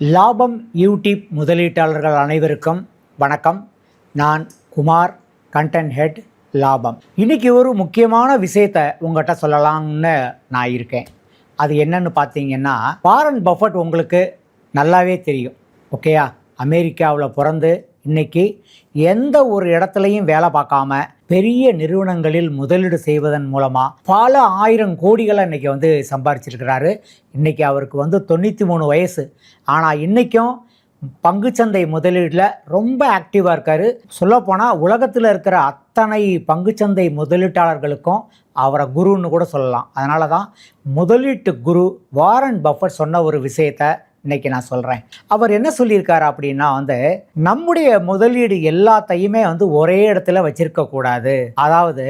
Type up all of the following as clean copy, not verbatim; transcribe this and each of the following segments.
லாபம் யூடியூப் முதலீட்டாளர்கள் அனைவருக்கும் வணக்கம். நான் குமார், கண்டென்ட் ஹெட் லாபம். இன்றைக்கி ஒரு முக்கியமான விஷயத்தை உங்கள்கிட்ட சொல்லலாம்னு நான் இருக்கேன். அது என்னன்னு பார்த்தீங்கன்னா, வாரன் பஃபட் உங்களுக்கு நல்லாவே தெரியும். ஓகேயா? அமெரிக்காவில் பிறந்து இன்றைக்கி எந்த ஒரு இடத்துலையும் வேலை பார்க்காம பெரிய நிறுவனங்களில் முதலீடு செய்வதன் மூலமாக பல ஆயிரம் கோடிகளை இன்றைக்கி சம்பாரிச்சிருக்கிறாரு. இன்றைக்கி அவருக்கு 93 வயசு. ஆனால் இன்றைக்கும் பங்குச்சந்தை முதலீடில் ரொம்ப ஆக்டிவாக இருக்கார். சொல்லப்போனால் உலகத்தில் இருக்கிற அத்தனை பங்குச்சந்தை முதலீட்டாளர்களுக்கும் அவரை குருன்னு கூட சொல்லலாம். அதனால தான் முதலீட்டு குரு வாரன் பஃபட் சொன்ன ஒரு விஷயத்தை இன்றைக்கி நான் சொல்கிறேன். அவர் என்ன சொல்லியிருக்காரு அப்படின்னா, நம்முடைய முதலீடு எல்லாத்தையுமே ஒரே இடத்துல வச்சிருக்கக்கூடாது. அதாவது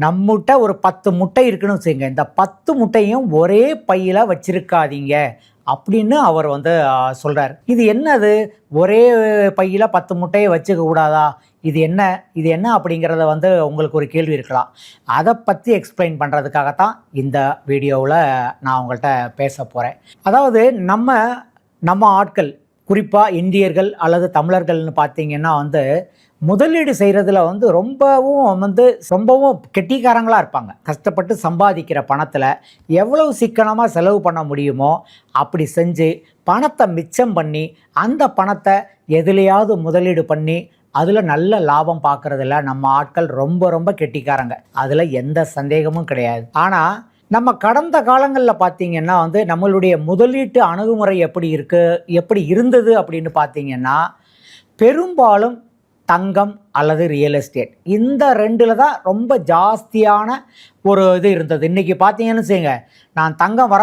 நம்மகிட்ட ஒரு 10 முட்டை இருக்குன்னு வச்சுங்க, இந்த 10 முட்டையும் ஒரே பையில் வச்சிருக்காதீங்க அப்படின்னு அவர் சொல்கிறார். இது என்னது, ஒரே பையில் 10 முட்டையை வச்சுக்க கூடாதா, இது என்ன அப்படிங்கிறத உங்களுக்கு ஒரு கேள்வி இருக்கலாம். அதை பற்றி எக்ஸ்பிளைன் பண்ணுறதுக்காகத்தான் இந்த வீடியோவில் நான் உங்கள்கிட்ட பேச போகிறேன். அதாவது நம்ம ஆட்கள், குறிப்பாக இந்தியர்கள் அல்லது தமிழர்கள்னு பார்த்தீங்கன்னா முதலீடு செய்கிறதுல ரொம்பவும் கெட்டிக்காரங்களாக இருப்பாங்க. கஷ்டப்பட்டு சம்பாதிக்கிற பணத்தில் எவ்வளவு சிக்கனமாக செலவு பண்ண முடியுமோ அப்படி செஞ்சு பணத்தை மிச்சம் பண்ணி அந்த பணத்தை எதுலையாவது முதலீடு பண்ணி அதில் நல்ல லாபம் பார்க்குறதுல நம்ம ஆட்கள் ரொம்ப கெட்டிக்காரங்க. அதில் எந்த சந்தேகமும் கிடையாது. ஆனால் நம்ம கடந்த காலங்களில் பார்த்தீங்கன்னா நம்மளுடைய முதலீட்டு அணுகுமுறை எப்படி இருந்தது அப்படின்னு பார்த்தீங்கன்னா, பெரும்பாலும் தங்கம் அல்லது ரியல் எஸ்டேட், இந்த ரெண்டில் தான் ரொம்ப ஜாஸ்தியான ஒரு இது இருந்தது. இன்றைக்கி பார்த்தீங்கன்னு வச்சுங்க, நான் தங்கம்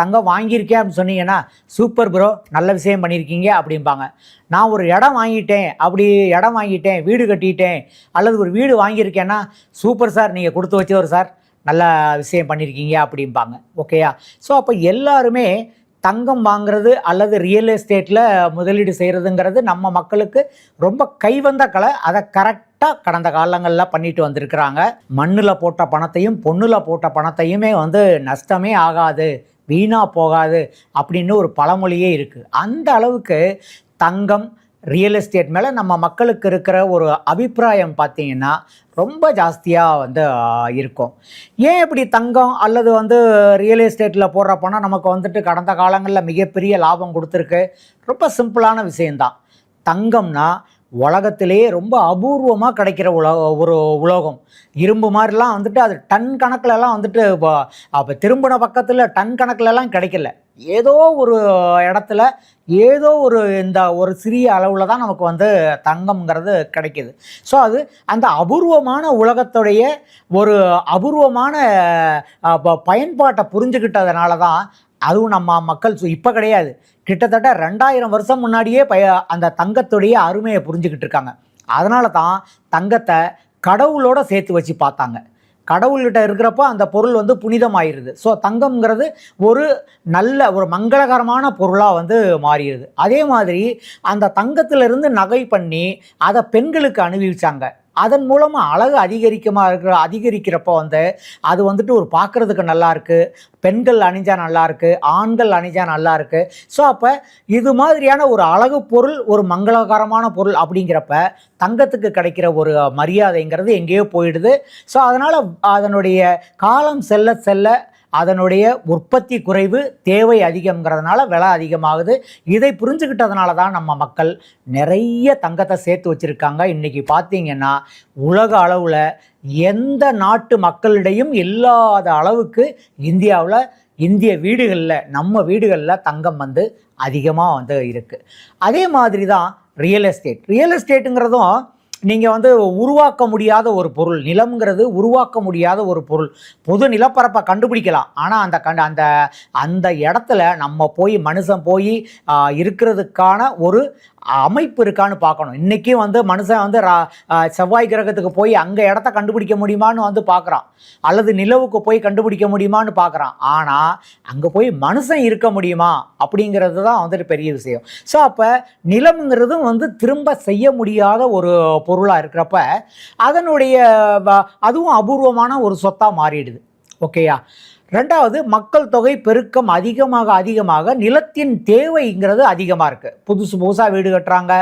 தங்கம் வாங்கியிருக்கேன் அப்படின்னு சொன்னீங்கன்னா, சூப்பர் ப்ரோ, நல்ல விஷயம் பண்ணியிருக்கீங்க அப்படிம்பாங்க. நான் ஒரு இடம் வாங்கிட்டேன், வீடு கட்டிட்டேன் அல்லது ஒரு வீடு வாங்கியிருக்கேன்னா, சூப்பர் சார், நீங்கள் கொடுத்து வச்சவர் சார், நல்ல விஷயம் பண்ணியிருக்கீங்க அப்படிம்பாங்க. ஓகேயா? ஸோ அப்போ எல்லாருமே தங்கம் வாங்கிறது அல்லது ரியல் எஸ்டேட்டில் முதலீடு செய்கிறதுங்கிறது நம்ம மக்களுக்கு ரொம்ப கைவந்த கலை. அதை கரெக்டாக கடந்த காலங்களில் பண்ணிட்டு வந்திருக்கிறாங்க. மண்ணில் போட்ட பணத்தையும் பொண்ணில் போட்ட பணத்தையுமே நஷ்டமே ஆகாது, வீணாக போகாது அப்படின்னு ஒரு பழமொழியே இருக்குது. அந்த அளவுக்கு தங்கம், ரியல் எஸ்டேட் மேலே நம்ம மக்களுக்கு இருக்கிற ஒரு அபிப்பிராயம் பார்த்திங்கன்னா ரொம்ப ஜாஸ்தியாக இருக்கும். ஏன் இப்படி தங்கம் அல்லது ரியல் எஸ்டேட்டில் போடுற பணம் நமக்கு கடந்த காலங்களில் மிகப்பெரிய லாபம் கொடுத்துருக்கு? ரொம்ப சிம்பிளான விஷயந்தான். தங்கம்னா உலகத்திலேயே ரொம்ப அபூர்வமாக கிடைக்கிற உலோகம். இரும்பு மாதிரிலாம் அது டன் கணக்கிலலாம் அப்போ திரும்பின பக்கத்தில் டன் கணக்கிலலாம் கிடைக்கல. ஏதோ ஒரு இடத்துல ஏதோ ஒரு சிறிய அளவில் தான் நமக்கு தங்கம்ங்கிறது கிடைக்கிது. ஸோ அது அந்த அபூர்வமான உலகத்துடைய ஒரு அபூர்வமான பயன்பாட்டை புரிஞ்சுக்கிட்டதுனால தான், அதுவும் நம்ம மக்கள் இப்போ கிடையாது, கிட்டத்தட்ட 2000 வருஷம் முன்னாடியே அந்த தங்கத்துடைய அருமையை புரிஞ்சுக்கிட்டு இருக்காங்க. அதனால தான் தங்கத்தை கடவுளோட சேர்த்து வச்சு பார்த்தாங்க. கடவுள்கிட்ட இருக்கிறப்போ அந்த பொருள் புனிதமாயிருது. ஸோ தங்கம்ங்கிறது ஒரு நல்ல ஒரு மங்களகரமான பொருளாக மாறிடுது. அதே மாதிரி அந்த தங்கத்திலிருந்து நகை பண்ணி அதை பெண்களுக்கு அணிவிச்சாங்க. அதன் மூலமாக அழகு அதிகரிக்கிறப்போ அது ஒரு பார்க்குறதுக்கு நல்லாயிருக்கு, பெண்கள் அணிஞ்சால் நல்லாயிருக்கு, ஆண்கள் அணிஞ்சால் நல்லாயிருக்கு. ஸோ அப்போ இது மாதிரியான ஒரு அழகு பொருள், ஒரு மங்களகரமான பொருள் அப்படிங்கிறப்ப தங்கத்துக்கு கிடைக்கிற ஒரு மரியாதைங்கிறது எங்கேயோ போயிடுது. ஸோ அதனால் அதனுடைய காலம் செல்ல செல்ல அதனுடைய உற்பத்தி குறைவு, தேவை அதிகம்ங்கிறதுனால விலை அதிகமாகுது. இதை புரிஞ்சுக்கிட்டதுனால தான் நம்ம மக்கள் நிறைய தங்கத்தை சேர்த்து வச்சுருக்காங்க. இன்றைக்கி பார்த்திங்கன்னா உலக அளவில் எந்த நாட்டு மக்களிடையும் இல்லாத அளவுக்கு இந்திய வீடுகளில், நம்ம வீடுகளில் தங்கம் அதிகமாக இருக்குது. அதே மாதிரி தான் ரியல் எஸ்டேட்டுங்கிறதும் நீங்கள் உருவாக்க முடியாத ஒரு பொருள். நிலம்ங்கிறது உருவாக்க முடியாத ஒரு பொருள். பொது நிலப்பரப்பை கண்டுபிடிக்கலாம், ஆனால் அந்த இடத்துல நம்ம மனுஷன் இருக்கிறதுக்கான ஒரு அமைப்பு இருக்கான்னு பார்க்கணும். இன்றைக்கும் மனுஷன் செவ்வாய் கிரகத்துக்கு போய் அங்கே இடத்த கண்டுபிடிக்க முடியுமான்னு பார்க்குறான், அல்லது நிலவுக்கு போய் கண்டுபிடிக்க முடியுமான்னு பார்க்குறான். ஆனால் அங்கே போய் மனுஷன் இருக்க முடியுமா அப்படிங்கிறது தான் பெரிய விஷயம். ஸோ அப்போ நிலம்ங்கிறதும் திரும்ப செய்ய முடியாத ஒரு பொருளாக இருக்கிறப்ப அதுவும் அபூர்வமான ஒரு சொத்தாக மாறிடுது. ஓகேயா? ரெண்டாவது, மக்கள் தொகை பெருக்கம் அதிகமாக அதிகமாக நிலத்தின் தேவைங்கிறது அதிகமாக இருக்குது. புதுசு புதுசாக வீடு கட்டுறாங்க.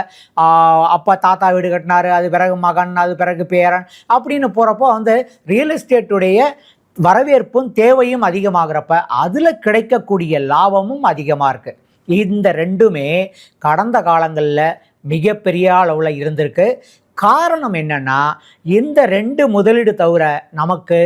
அப்பா தாத்தா வீடு கட்டினாரு, அது பிறகு மகன், அது பிறகு பேரன் அப்படின்னு போகிறப்போ வந்து ரியல் எஸ்டேட்டுடைய வரவேற்பும் தேவையும் அதிகமாகிறப்ப அதில் கிடைக்கக்கூடிய லாபமும் அதிகமாக இருக்குது. இந்த ரெண்டுமே கடந்த காலங்களில் மிகப்பெரிய அளவில் இருந்திருக்கு. காரணம் என்னென்னா, இந்த 2 முதலீடு தவிர நமக்கு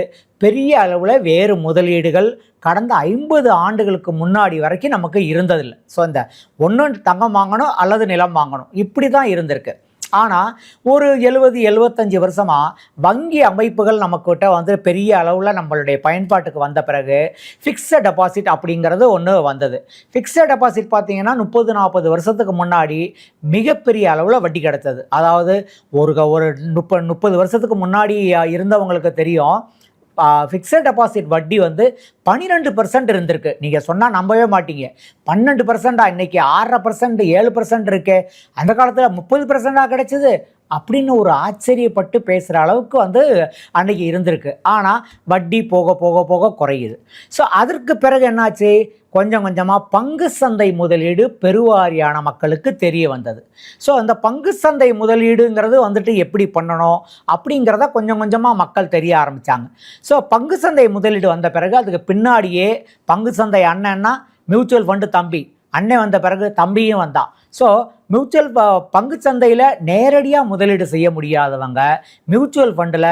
பெரிய அளவில் வேறு முதலீடுகள் கடந்த 50 ஆண்டுகளுக்கு முன்னாடி வரைக்கும் நமக்கு இருந்ததில்லை. ஸோ இந்த ஒன்று தங்கம் வாங்கணும் அல்லது நிலம் வாங்கணும், இப்படி தான் இருந்திருக்கு. ஆனால் ஒரு 70-75 வருஷமாக வங்கி அமைப்புகள் நம்மக்கிட்ட வந்து பெரிய அளவில் நம்மளுடைய பயன்பாட்டுக்கு வந்த பிறகு ஃபிக்ஸட் டெபாசிட் அப்படிங்கிறது ஒன்று வந்தது. ஃபிக்ஸட் டெபாசிட் பார்த்திங்கன்னா 30-40 வருஷத்துக்கு முன்னாடி மிகப்பெரிய அளவில் வட்டி கிடைத்தது. அதாவது ஒரு 30 வருஷத்துக்கு முன்னாடி இருந்தவங்களுக்கு தெரியும், ஃபிக்ஸட் டெபாசிட் வட்டி வந்து 12% இருந்திருக்கு. நீங்கள் சொன்னால் நம்பவே மாட்டீங்க. 12%, இன்றைக்கி 6.5%, 7% இருக்கு. அந்த காலத்தில் 30% கிடைச்சிது அப்படின்னு ஒரு ஆச்சரியப்பட்டு பேசுகிற அளவுக்கு வந்து அன்றைக்கி இருந்திருக்கு. ஆனால் வட்டி போக போக போக குறையுது. ஸோ அதற்கு பிறகு என்னாச்சு, கொஞ்சம் கொஞ்சமாக பங்கு சந்தை முதலீடு பெருவாரியான மக்களுக்கு தெரிய வந்தது. ஸோ அந்த பங்கு சந்தை முதலீடுங்கிறது வந்துட்டு எப்படி பண்ணணும் அப்படிங்கிறத கொஞ்சம் கொஞ்சமாக மக்கள் தெரிய ஆரம்பித்தாங்க. ஸோ பங்கு சந்தை முதலீடு வந்த பிறகு அதுக்கு பின்னாடியே பங்கு சந்தை அண்ணன்னா மியூச்சுவல் ஃபண்டு தம்பி, அண்ணன் வந்த பிறகு தம்பியும் வந்தான். ஸோ மியூச்சுவல் பங்கு சந்தையில் நேரடியாக முதலீடு செய்ய முடியாதவங்க மியூச்சுவல் ஃபண்டில்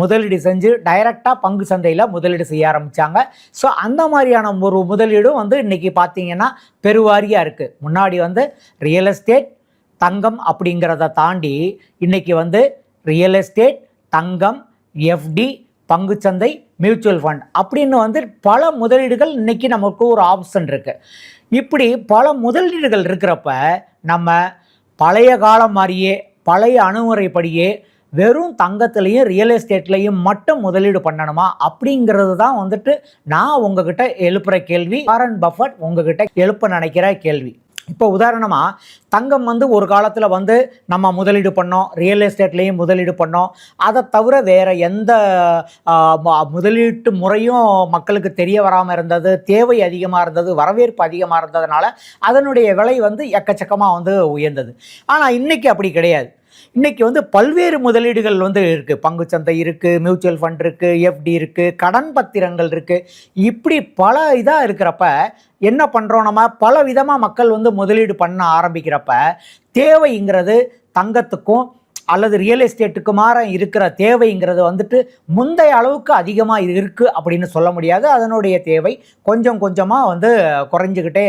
முதலீடு செஞ்சு டைரெக்டாக பங்கு சந்தையில் முதலீடு செய்ய ஆரம்பித்தாங்க. ஸோ அந்த மாதிரியான ஒரு முதலீடும் வந்து இன்றைக்கி பார்த்திங்கன்னா பெருவாரியாக இருக்குது. முன்னாடி வந்து ரியல் எஸ்டேட், தங்கம் அப்படிங்கிறத தாண்டி இன்றைக்கி வந்து ரியல் எஸ்டேட், தங்கம், எஃப்டி, பங்குச்சந்தை, மியூச்சுவல் ஃபண்ட் அப்படின்னு வந்து பல முதலீடுகள் இன்றைக்கி நமக்கு ஒரு ஆப்ஷன் இருக்குது. இப்படி பல முதலீடுகள் இருக்கிறப்ப நம்ம பழைய காலம் மாதிரியே பழைய அணுகுமுறைப்படியே வெறும் தங்கத்துலேயும் ரியல் எஸ்டேட்லேயும் மட்டும் முதலீடு பண்ணணுமா அப்படிங்கிறது தான் வந்துட்டு நான் உங்ககிட்ட எழுப்புகிற கேள்வி. வாரன் பஃபட் உங்ககிட்ட எழுப்ப நினைக்கிற கேள்வி. இப்போ உதாரணமாக தங்கம் வந்து ஒரு காலத்தில் வந்து நம்ம முதலீடு பண்ணோம், ரியல் எஸ்டேட்லேயும் முதலீடு பண்ணோம். அதை தவிர வேறு எந்த முதலீட்டு முறையும் மக்களுக்கு தெரிய வராமல் இருந்தது, தேவை அதிகமாக இருந்தது, வரவேற்பு அதிகமாக இருந்ததுனால அதனுடைய விலை வந்து எக்கச்சக்கமாக வந்து உயர்ந்தது. ஆனால் இன்றைக்கி அப்படி கிடையாது. இன்றைக்கி வந்து பல்வேறு முதலீடுகள் வந்து இருக்குது. பங்குச்சந்தை இருக்குது, மியூச்சுவல் ஃபண்ட் இருக்குது, எஃப்டி இருக்குது, கடன் பத்திரங்கள் இருக்குது. இப்படி பல இதாக இருக்கிறப்ப என்ன பண்ணுறோம், நம்ம பல விதமாக மக்கள் வந்து முதலீடு பண்ண ஆரம்பிக்கிறப்ப தேவைங்கிறது தங்கத்துக்கும் அல்லது ரியல் எஸ்டேட்டுக்கு மாற இருக்கிற தேவைங்கிறது வந்துட்டு முந்தைய அளவுக்கு அதிகமாக இருக்குது அப்படின்னு சொல்ல முடியாது. அதனுடைய தேவை கொஞ்சம் கொஞ்சமாக வந்து குறைஞ்சிக்கிட்டே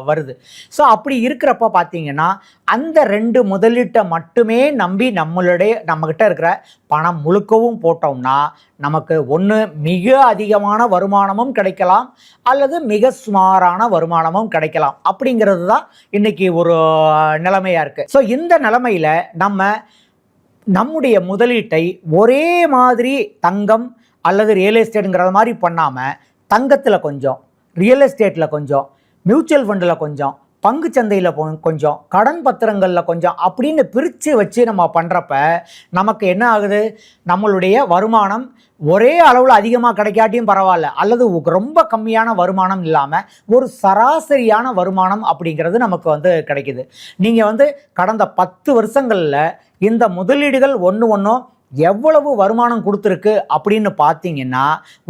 வருது. ஸோ அப்படி இருக்கிறப்ப பார்த்திங்கன்னா அந்த 2 முதலீட்டை மட்டுமே நம்பி நம்மக்கிட்ட இருக்கிற பணம் முழுக்கவும் போட்டோம்னா நமக்கு ஒன்று மிக அதிகமான வருமானமும் கிடைக்கலாம் அல்லது மிக சுமாரான வருமானமும் கிடைக்கலாம். அப்படிங்கிறது தான் இன்றைக்கி ஒரு நிலைமையாக இருக்குது. ஸோ இந்த நிலைமையில் நம்முடைய முதலீட்டை ஒரே மாதிரி தங்கம் அல்லது ரியல் எஸ்டேட்டுங்கிற மாதிரி பண்ணாமல் தங்கத்தில் கொஞ்சம், ரியல் எஸ்டேட்டில் கொஞ்சம், மியூச்சுவல் ஃபண்டில் கொஞ்சம், பங்கு சந்தையில் கொஞ்சம், கடன் பத்திரங்களில் கொஞ்சம் அப்படின்னு பிரித்து வச்சு நம்ம பண்ணுறப்ப நமக்கு என்ன ஆகுது, நம்மளுடைய வருமானம் ஒரே அளவில் அதிகமாக கிடைக்காட்டியும் பரவாயில்ல, அல்லது ரொம்ப கம்மியான வருமானம் இல்லாமல் ஒரு சராசரியான வருமானம் அப்படிங்கிறது நமக்கு வந்து கிடைக்குது. நீங்கள் வந்து கடந்த 10 வருஷங்களில் இந்த முதலீடுகள் ஒன்றும் எவ்வளவு வருமானம் கொடுத்துருக்கு அப்படின்னு பார்த்தீங்கன்னா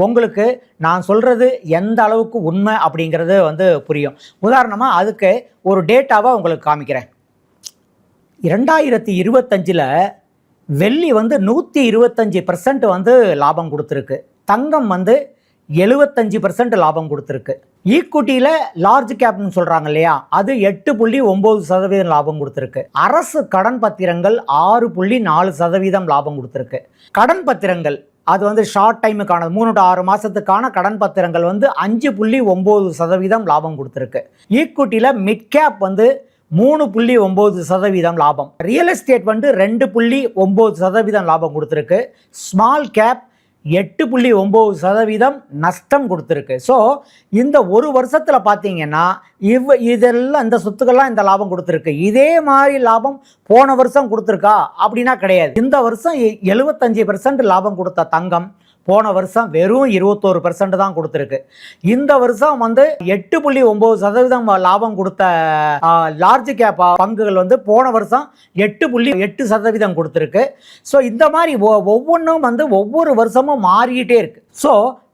உங்களுக்கு நான் சொல்கிறது எந்த அளவுக்கு உண்மை அப்படிங்கிறது வந்து புரியும். உதாரணமாக அதுக்கு ஒரு டேட்டாவை உங்களுக்கு காமிக்கிறேன். 2025 வெள்ளி வந்து 125% வந்து லாபம் கொடுத்துருக்கு. தங்கம் வந்து 75% லாபம் கொடுத்துருக்கு. ஈக்குட்டியில் லார்ஜ் கேப்னு சொல்கிறாங்க இல்லையா, அது 8.9% லாபம் கொடுத்துருக்கு. அரசு கடன் பத்திரங்கள் 6.4% லாபம் கொடுத்துருக்கு. கடன் பத்திரங்கள் அது வந்து ஷார்ட் டைமுக்கான 3 to 6 மாதத்துக்கான கடன் பத்திரங்கள் வந்து 5.9% லாபம் கொடுத்துருக்கு. ஈக்குட்டியில் மிட் கேப் வந்து 3.9% லாபம். ரியல் எஸ்டேட் வந்து 2.9% லாபம் கொடுத்துருக்கு. ஸ்மால் கேப் 8.9% நஷ்டம் கொடுத்துருக்கு. ஸோ இந்த ஒரு வருஷத்தில் பார்த்தீங்கன்னா இதெல்லாம் இந்த சொத்துக்கள்லாம் இந்த லாபம் கொடுத்துருக்கு. இதே மாதிரி லாபம் போன வருஷம் கொடுத்துருக்கா அப்படின்னா கிடையாது. இந்த வருஷம் 75% லாபம் கொடுத்த தங்கம் போன வருஷம் வெறும் 21% தான் கொடுத்துருக்கு. இந்த வருஷம் வந்து 8.9% லாபம் கொடுத்த லார்ஜ் கேப் பங்குகள் வந்து போன வருஷம் 8.8% கொடுத்துருக்கு. ஸோ இந்த மாதிரி ஒவ்வொன்றும் வந்து ஒவ்வொரு வருஷமும் மாறிக்கிட்டே இருக்கு. ஸோ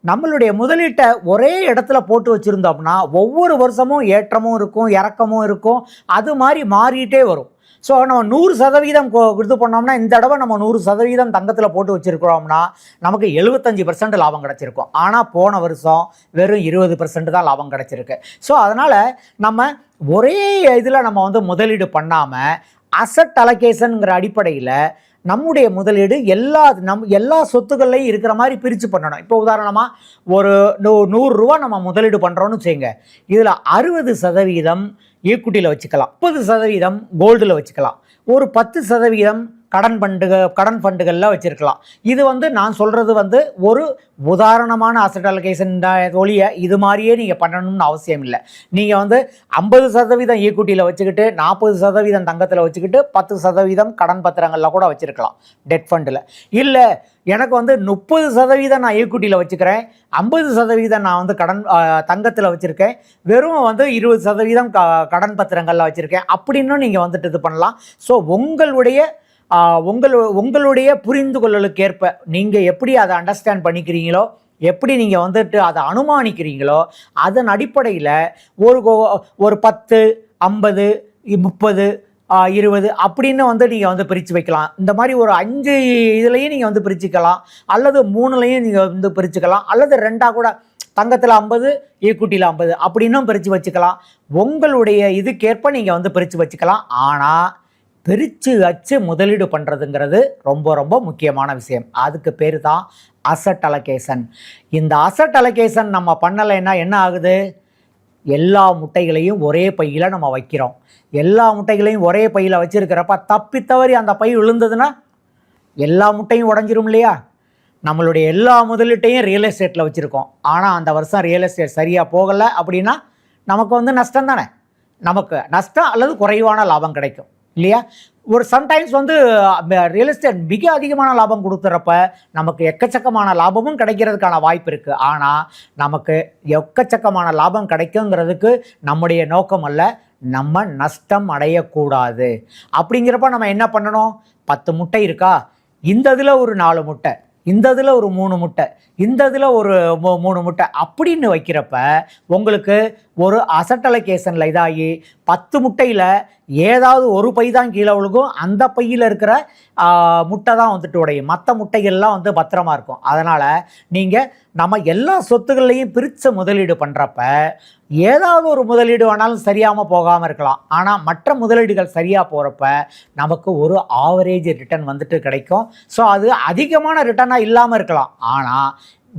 நம்மளுடைய முதலீட்டை ஒரே இடத்துல போட்டு வச்சுருந்தோம்னா ஒவ்வொரு வருஷமும் ஏற்றமும் இருக்கும், இறக்கமும் இருக்கும், அது மாதிரி மாறிக்கிட்டே வரும். ஸோ நம்ம 100% இது பண்ணோம்னா, இந்த தடவை நம்ம 100% தங்கத்தில் போட்டு வச்சுருக்கிறோம்னா நமக்கு 75% லாபம் கிடச்சிருக்கும். ஆனால் போன வருஷம் வெறும் 20% தான் லாபம் கிடச்சிருக்கு. ஸோ அதனால் நம்ம ஒரே இதில் நம்ம வந்து முதலீடு பண்ணாமல் அசட் அலோகேஷனுங்கிற அடிப்படையில் நம்முடைய முதலீடு எல்லா சொத்துக்கள்லையும் இருக்கிற மாதிரி பிரித்து பண்ணணும். இப்போ உதாரணமாக ஒரு 100 ரூபா நம்ம முதலீடு பண்ணுறோன்னு வச்சுங்க, இதில் 60% ஈக்விட்டியில் வச்சுக்கலாம், 30% கோல்டில் வச்சுக்கலாம், ஒரு 10% கடன் ஃபண்டுகளில் வச்சுருக்கலாம். இது வந்து நான் சொல்கிறது வந்து ஒரு உதாரணமான அசட் அலோகேஷன் ஒழிய இது மாதிரியே நீங்கள் பண்ணணும்னு அவசியம் இல்லை. நீங்கள் வந்து 50% ஈக்விட்டியில் வச்சுக்கிட்டு 40% தங்கத்தில் வச்சுக்கிட்டு 10% கடன் பத்திரங்களில் கூட வச்சுருக்கலாம் டெட் ஃபண்டில். இல்லை எனக்கு வந்து 30% நான் ஈக்விட்டியில் வச்சுக்கிறேன், 50% நான் வந்து தங்கத்தில் வச்சுருக்கேன், வெறும் வந்து 20% கடன் பத்திரங்களில் வச்சுருக்கேன் அப்படின்னு நீங்கள் வந்துட்டு இது பண்ணலாம். ஸோ உங்களுடைய புரிந்து கொள்ளலுக்கு ஏற்ப நீங்கள் எப்படி அதை அண்டர்ஸ்டாண்ட் பண்ணிக்கிறீங்களோ, எப்படி நீங்கள் வந்துட்டு அதை அனுமானிக்கிறீங்களோ அதன் அடிப்படையில் ஒரு 10, 50, 30, 20 அப்படின்னு வந்து நீங்கள் வந்து பிரித்து வைக்கலாம். இந்த மாதிரி ஒரு 5 இதுலேயும் நீங்கள் வந்து பிரிச்சுக்கலாம், அல்லது 3லையும் நீங்கள் வந்து பிரிச்சுக்கலாம், அல்லது 2ஆக கூட தங்கத்தில் 50, ஈக்விட்டியில் 50 அப்படின்னும் பிரித்து வச்சுக்கலாம். உங்களுடைய இதுக்கேற்ப நீங்கள் வந்து பிரித்து வச்சுக்கலாம். ஆனால் பிரித்து வச்சு முதலீடு பண்ணுறதுங்கிறது ரொம்ப ரொம்ப முக்கியமான விஷயம். அதுக்கு பேர் தான் அசட் அலோகேஷன். இந்த அசட் அலோகேஷன் நம்ம பண்ணலைன்னா என்ன ஆகுது? எல்லா முட்டைகளையும் ஒரே பையில் நம்ம வைக்கிறோம். எல்லா முட்டைகளையும் ஒரே பையில் வச்சுருக்கிறப்ப தப்பி தவறி அந்த பை விழுந்ததுன்னா எல்லா முட்டையும் உடஞ்சிரும் இல்லையா? நம்மளுடைய எல்லா முதலீட்டையும் ரியல் எஸ்டேட்டில் வச்சுருக்கோம், ஆனால் அந்த வருஷம் ரியல் எஸ்டேட் சரியாக போகலை அப்படின்னா நமக்கு வந்து நஷ்டம் தானே. நமக்கு நஷ்டம் அல்லது குறைவான லாபம் கிடைக்கும் இல்லையா? ஒரு சம்டைம்ஸ் வந்து ரியல் எஸ்டேட் மிக அதிகமான லாபம் கொடுத்துறப்ப நமக்கு எக்கச்சக்கமான லாபமும் கிடைக்கிறதுக்கான வாய்ப்பு இருக்குது. ஆனால் நமக்கு எக்கச்சக்கமான லாபம் கிடைக்குங்கிறதுக்கு நம்முடைய நோக்கம் அல்ல, நம்ம நஷ்டம் அடையக்கூடாது. அப்படிங்கிறப்ப நம்ம என்ன பண்ணணும்? 10 முட்டை இருக்கா, இந்த இதில் ஒரு 4 முட்டை, இந்த இதில் ஒரு 3 முட்டை, இந்த இதில் ஒரு 3 முட்டை அப்படின்னு வைக்கிறப்ப உங்களுக்கு ஒரு அசட் அலோகேஷனில் இதாகி 10 முட்டையில் ஏதாவது ஒரு பை தான் கீழே விழுகும், அந்த பையில் இருக்கிற முட்டை தான் வந்துட்டு உடையும், மற்ற முட்டைகள்லாம் வந்து பத்திரமா இருக்கும். அதனால் நீங்கள் நம்ம எல்லா சொத்துக்கள்லையும் பிரித்த முதலீடு பண்ணுறப்ப ஏதாவது ஒரு முதலீடு வேணாலும் சரியாமல் போகாமல் இருக்கலாம், ஆனால் மற்ற முதலீடுகள் சரியாக போகிறப்ப நமக்கு ஒரு ஆவரேஜ் ரிட்டர்ன் வந்துட்டு கிடைக்கும். ஸோ அது அதிகமான ரிட்டர்னாக இல்லாமல் இருக்கலாம், ஆனால்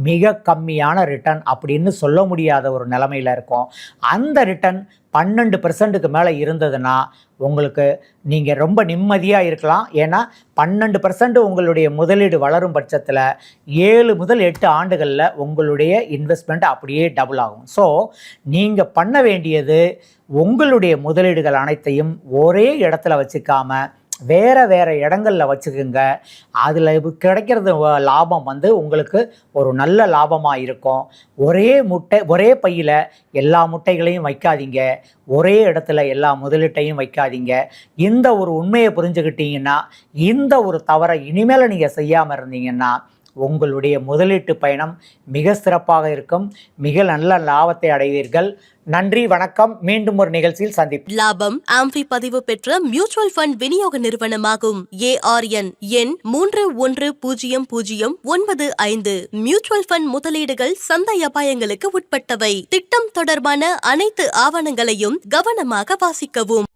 மிக கம்மியான ரிட்டர்ன் அப்படின்னு சொல்ல முடியாத ஒரு நிலைமையில் இருக்கும். அந்த ரிட்டர்ன் 12%க்கு மேலே இருந்ததுன்னா உங்களுக்கு நீங்கள் ரொம்ப நிம்மதியாக இருக்கலாம். ஏன்னா 12% உங்களுடைய முதலீடு வளரும் பட்சத்தில் 7 முதல் 8 ஆண்டுகளில் உங்களுடைய இன்வெஸ்ட்மெண்ட் அப்படியே டபுள் ஆகும். ஸோ நீங்கள் பண்ண வேண்டியது உங்களுடைய முதலீடுகள் அனைத்தையும் ஒரே இடத்துல வச்சுக்காம வேறு இடங்களில் வச்சுக்கோங்க. அதில் கிடைக்கிறது லாபம் வந்து உங்களுக்கு ஒரு நல்ல லாபமாக இருக்கும். ஒரே பையில் எல்லா முட்டைகளையும் வைக்காதீங்க, ஒரே இடத்துல எல்லா முதலீட்டையும் வைக்காதீங்க. இந்த ஒரு உண்மையை புரிஞ்சுக்கிட்டீங்கன்னா, இந்த ஒரு தவறை இனிமேல் நீங்கள் செய்யாமல் இருந்தீங்கன்னா உங்களுடைய முதலீட்டு பயணம் மிக சிறப்பாக இருக்கும், மிக நல்ல லாபத்தை அடைவீர்கள். நன்றி, வணக்கம். மீண்டும் ஒரு நிகழ்ச்சியில் சந்திப்போம். லாபம் ஆம்பி பதிவு பெற்ற மியூச்சுவல் ஃபண்ட் விநியோக நிறுவனமாகும். ARN எண் 310095. மியூச்சுவல் ஃபண்ட் முதலீடுகள் சந்தை அபாயங்களுக்கு உட்பட்டவை. திட்டம் தொடர்பான அனைத்து ஆவணங்களையும் கவனமாக வாசிக்கவும்.